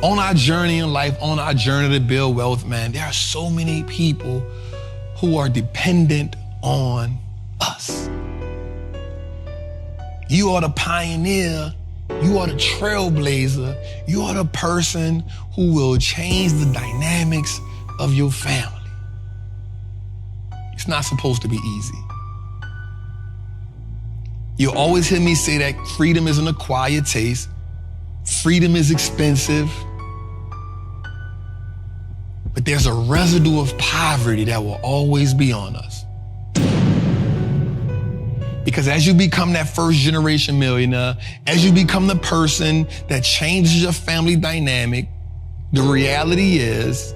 On our journey in life, on our journey to build wealth, man, there are so many people who are dependent on us. You are the pioneer. You are the trailblazer. You are the person who will change the dynamics of your family. It's not supposed to be easy. You'll always hear me say that freedom is an acquired taste. Freedom is expensive. But there's a residue of poverty that will always be on us. Because as you become that first generation millionaire, as you become the person that changes your family dynamic, the reality is,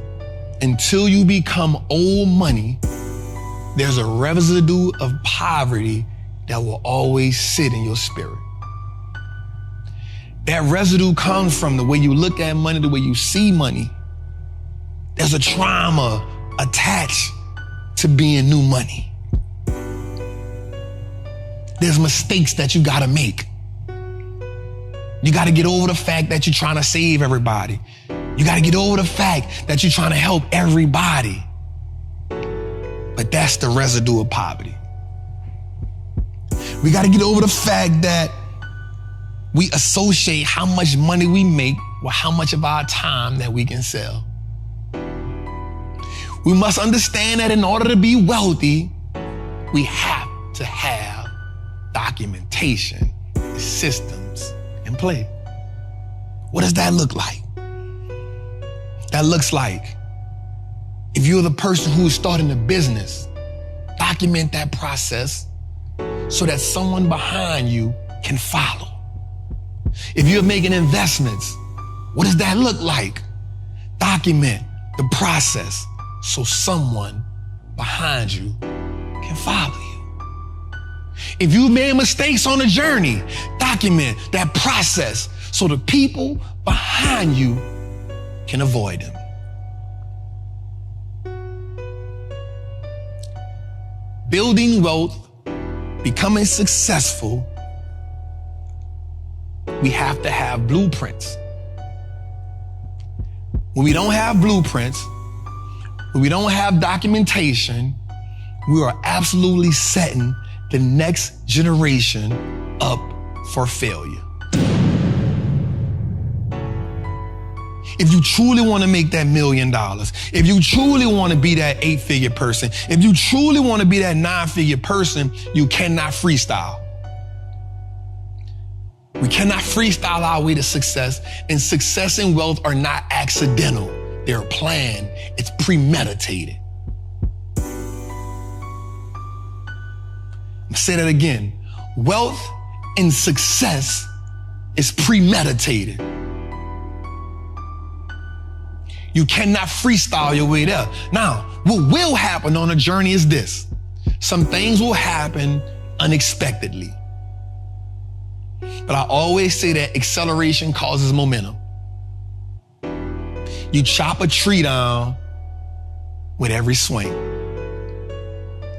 until you become old money, there's a residue of poverty that will always sit in your spirit. That residue comes from the way you look at money, the way you see money. There's a trauma attached to being new money. There's mistakes that you gotta make. You gotta get over the fact that you're trying to save everybody. You gotta get over the fact that you're trying to help everybody. But that's the residue of poverty. We gotta get over the fact that we associate how much money we make with how much of our time that we can sell. We must understand that in order to be wealthy, we have to have documentation and systems in place. What does that look like? That looks like if you're the person who is starting a business, document that process so that someone behind you can follow. If you're making investments, what does that look like? Document the process so someone behind you can follow you. If you've made mistakes on the journey, document that process so the people behind you can avoid them. Building wealth, becoming successful, we have to have blueprints. When we don't have blueprints, when we don't have documentation, we are absolutely setting the next generation up for failure. If you truly want to make that $1 million, if you truly want to be that 8-figure person, if you truly want to be that 9-figure person, you cannot freestyle. We cannot freestyle our way to success, and success and wealth are not accidental. They're planned. It's premeditated. I'll say that again. Wealth and success is premeditated. You cannot freestyle your way there. Now, what will happen on a journey is this. Some things will happen unexpectedly. But I always say that acceleration causes momentum. You chop a tree down with every swing.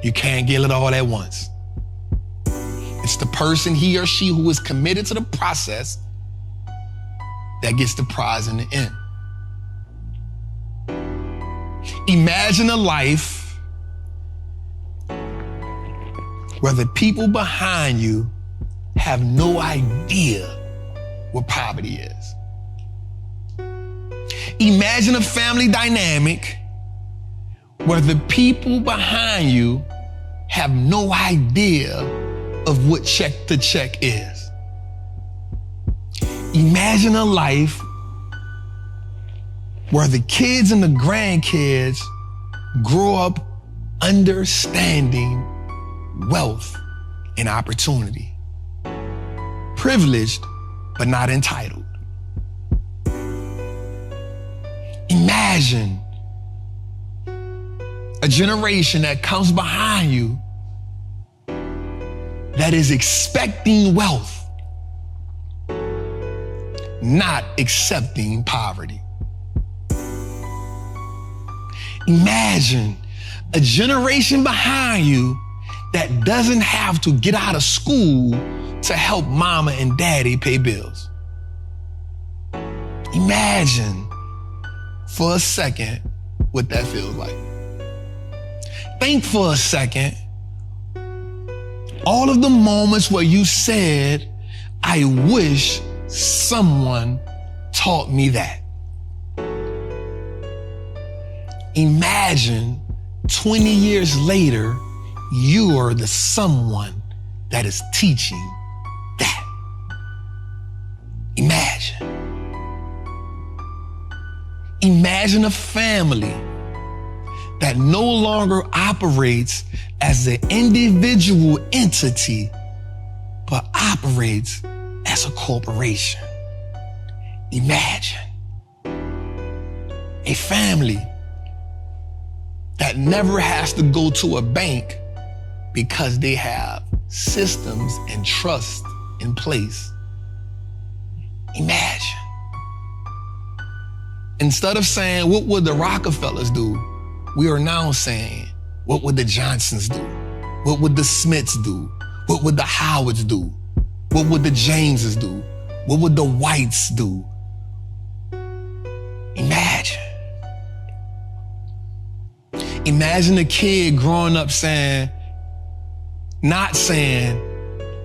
You can't get it all at once. It's the person, he or she, who is committed to the process that gets the prize in the end. Imagine a life where the people behind you have no idea what poverty is. Imagine a family dynamic where the people behind you have no idea of what check to check is. Imagine a life where the kids and the grandkids grow up understanding wealth and opportunity. Privileged, but not entitled. Imagine a generation that comes behind you that is expecting wealth, not accepting poverty. Imagine a generation behind you that doesn't have to get out of school to help mama and daddy pay bills. Imagine for a second what that feels like. Think for a second all of the moments where you said, I wish someone taught me that. Imagine 20 years later, you are the someone that is teaching that. Imagine. Imagine a family that no longer operates as an individual entity, but operates as a corporation. Imagine a family that never has to go to a bank because they have systems and trust in place. Imagine. Instead of saying, what would the Rockefellers do? We are now saying, what would the Johnsons do? What would the Smiths do? What would the Howards do? What would the Jameses do? What would the Whites do? Imagine. Imagine a kid growing up saying, not saying,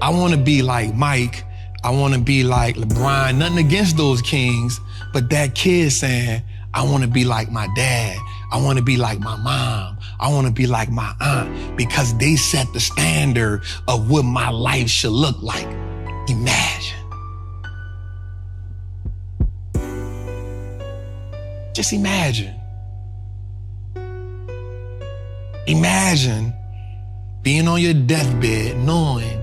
I want to be like Mike, I want to be like LeBron, nothing against those kings, but that kid saying, I want to be like my dad, I want to be like my mom, I want to be like my aunt, because they set the standard of what my life should look like. Imagine. Just imagine. Imagine being on your deathbed knowing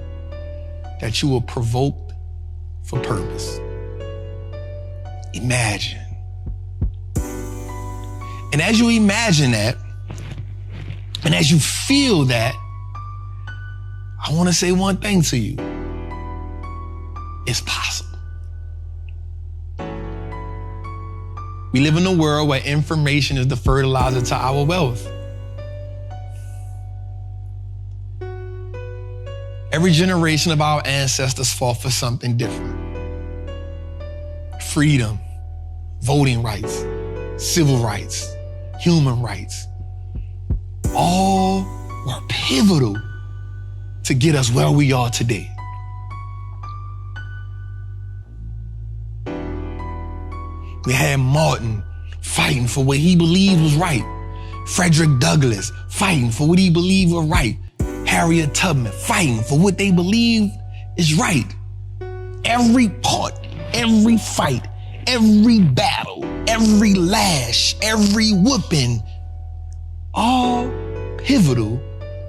that you were provoked for purpose. Imagine. And as you imagine that, and as you feel that, I want to say one thing to you. It's possible. We live in a world where information is the fertilizer to our wealth. Every generation of our ancestors fought for something different. Freedom, voting rights, civil rights, human rights, all were pivotal to get us where we are today. We had Martin fighting for what he believed was right. Frederick Douglass fighting for what he believed was right. Harriet Tubman fighting for what they believed is right. Every part, every fight, every battle, every lash, every whooping, all pivotal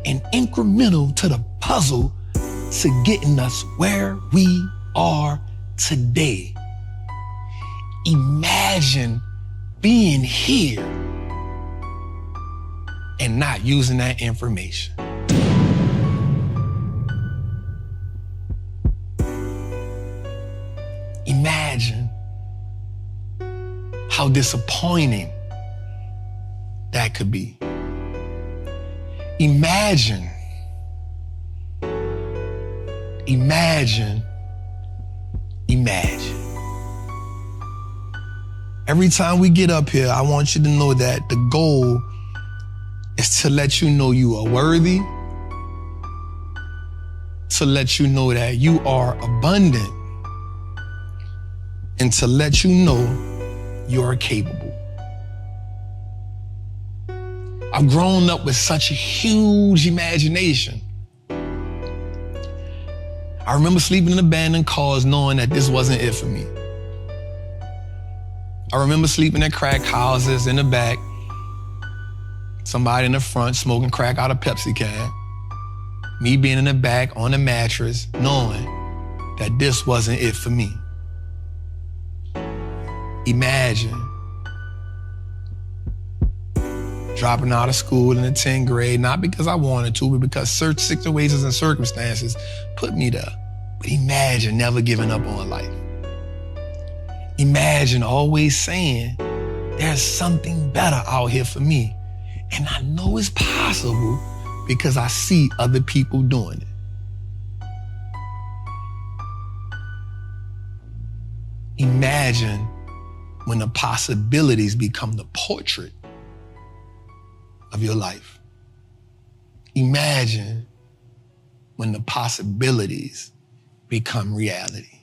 and incremental to the puzzle to getting us where we are today. Imagine being here and not using that information. Imagine how disappointing that could be. Imagine. Every time we get up here, I want you to know that the goal is to let you know you are worthy, to let you know that you are abundant, and to let you know you are capable. I've grown up with such a huge imagination. I remember sleeping in abandoned cars knowing that this wasn't it for me. I remember sleeping at crack houses in the back, somebody in the front smoking crack out of Pepsi can, me being in the back on the mattress knowing that this wasn't it for me. Imagine dropping out of school in the 10th grade, not because I wanted to, but because certain situations and circumstances put me there. But imagine never giving up on life. Imagine always saying, there's something better out here for me. And I know it's possible because I see other people doing it. Imagine when the possibilities become the portrait of your life. Imagine when the possibilities become reality.